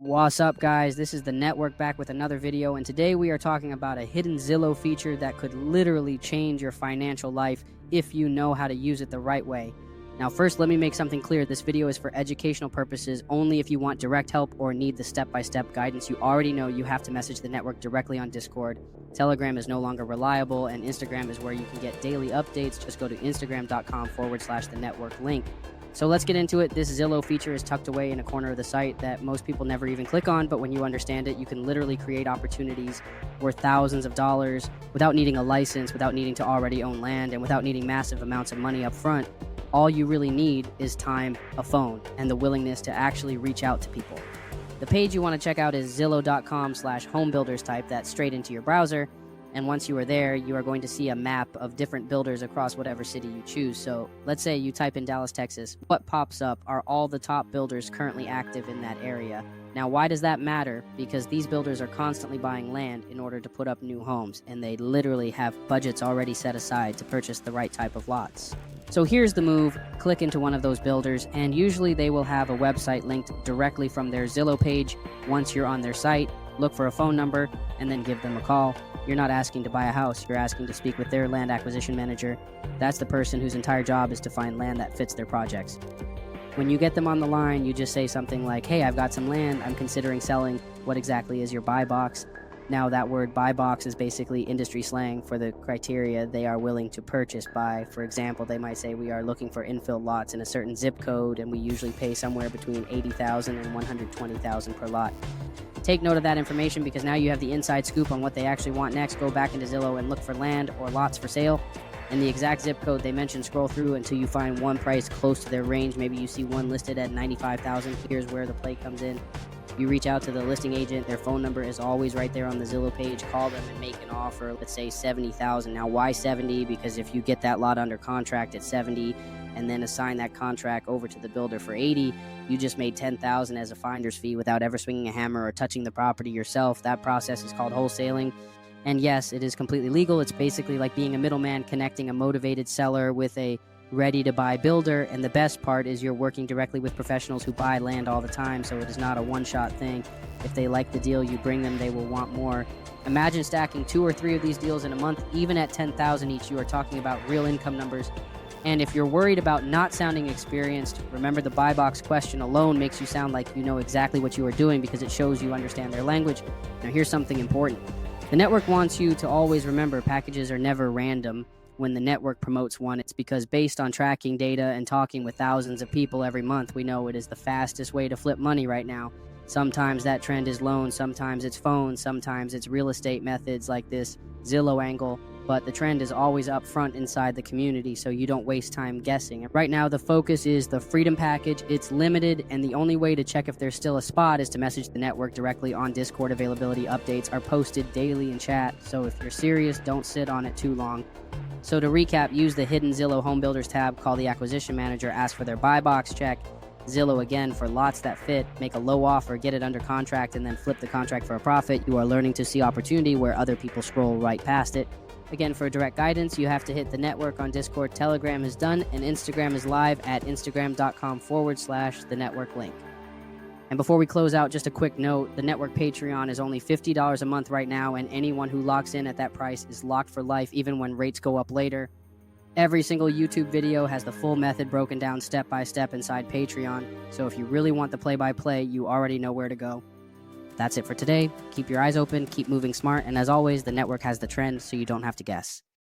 What's up, guys? This is the network back with another video, and today we are talking about a hidden Zillow feature that could literally change your financial life if you know how to use it the right way. Now, first, let me make something clear. This video is for educational purposes only. If you want direct help or need the step-by-step guidance, you already know you have to message the network directly on Discord. Telegram is no longer reliable, and Instagram is where you can get daily updates. Just go to instagram.com/the network link. So let's get into it. This Zillow feature is tucked away in a corner of the site that most people never even click on, but when you understand it, you can literally create opportunities worth thousands of dollars without needing a license, without needing to already own land, and without needing massive amounts of money up front. All you really need is time, a phone, and the willingness to actually reach out to people. The page you want to check out is zillow.com/homebuilders. Type that straight into your browser. And once you are there, you are going to see a map of different builders across whatever city you choose. So let's say you type in Dallas, Texas. What pops up are all the top builders currently active in that area. Now, why does that matter? Because these builders are constantly buying land in order to put up new homes, and they literally have budgets already set aside to purchase the right type of lots. So here's the move. Click into one of those builders, and usually they will have a website linked directly from their Zillow page. Once you're on their site, look for a phone number and then give them a call. You're not asking to buy a house, you're asking to speak with their land acquisition manager. That's the person whose entire job is to find land that fits their projects. When you get them on the line, you just say something like, "Hey, I've got some land, I'm considering selling. What exactly is your buy box?" Now, that word buy box is basically industry slang for the criteria they are willing to purchase by. For example, they might say, "We are looking for infill lots in a certain zip code, and we usually pay somewhere between $80,000 and $120,000 per lot." Take note of that information because now you have the inside scoop on what they actually want next. Go back into Zillow and look for land or lots for sale. And the exact zip code they mentioned, scroll through until you find one price close to their range. Maybe you see one listed at $95,000. Here's where the play comes in. You reach out to the listing agent. Their phone number is always right there on the Zillow page. Call them and make an offer. Let's say $70,000. Now, why 70? Because if you get that lot under contract at 70 and then assign that contract over to the builder for 80, you just made $10,000 as a finder's fee without ever swinging a hammer or touching the property yourself. That process is called wholesaling. And yes, it is completely legal. It's basically like being a middleman connecting a motivated seller with a ready-to-buy builder, and the best part is you're working directly with professionals who buy land all the time, so it is not a one-shot thing. If they like the deal you bring them, they will want more. Imagine stacking 2 or 3 of these deals in a month. Even at $10,000 each, you are talking about real income numbers. And if you're worried about not sounding experienced, remember the buy box question alone makes you sound like you know exactly what you are doing because it shows you understand their language. Now, here's something important. The network wants you to always remember packages are never random. When the network promotes one, it's because based on tracking data and talking with thousands of people every month, we know it is the fastest way to flip money right now. Sometimes that trend is loans, sometimes it's phones, sometimes it's real estate methods like this Zillow angle, but the trend is always up front inside the community, so you don't waste time guessing. And right now, the focus is the Freedom Package. It's limited, and the only way to check if there's still a spot is to message the network directly on Discord. Availability updates are posted daily in chat, so if you're serious, don't sit on it too long. So to recap, use the hidden Zillow Home Builders tab, call the acquisition manager, ask for their buy box, check Zillow again for lots that fit, make a low offer, get it under contract, and then flip the contract for a profit. You are learning to see opportunity where other people scroll right past it. Again, for direct guidance, you have to hit the network on Discord. Telegram is done, and Instagram is live at instagram.com/the network link. And before we close out, just a quick note, the network Patreon is only $50 a month right now, and anyone who locks in at that price is locked for life, even when rates go up later. Every single YouTube video has the full method broken down step by step inside Patreon, so if you really want the play-by-play, you already know where to go. That's it for today. Keep your eyes open, keep moving smart, and as always, the network has the trend, so you don't have to guess.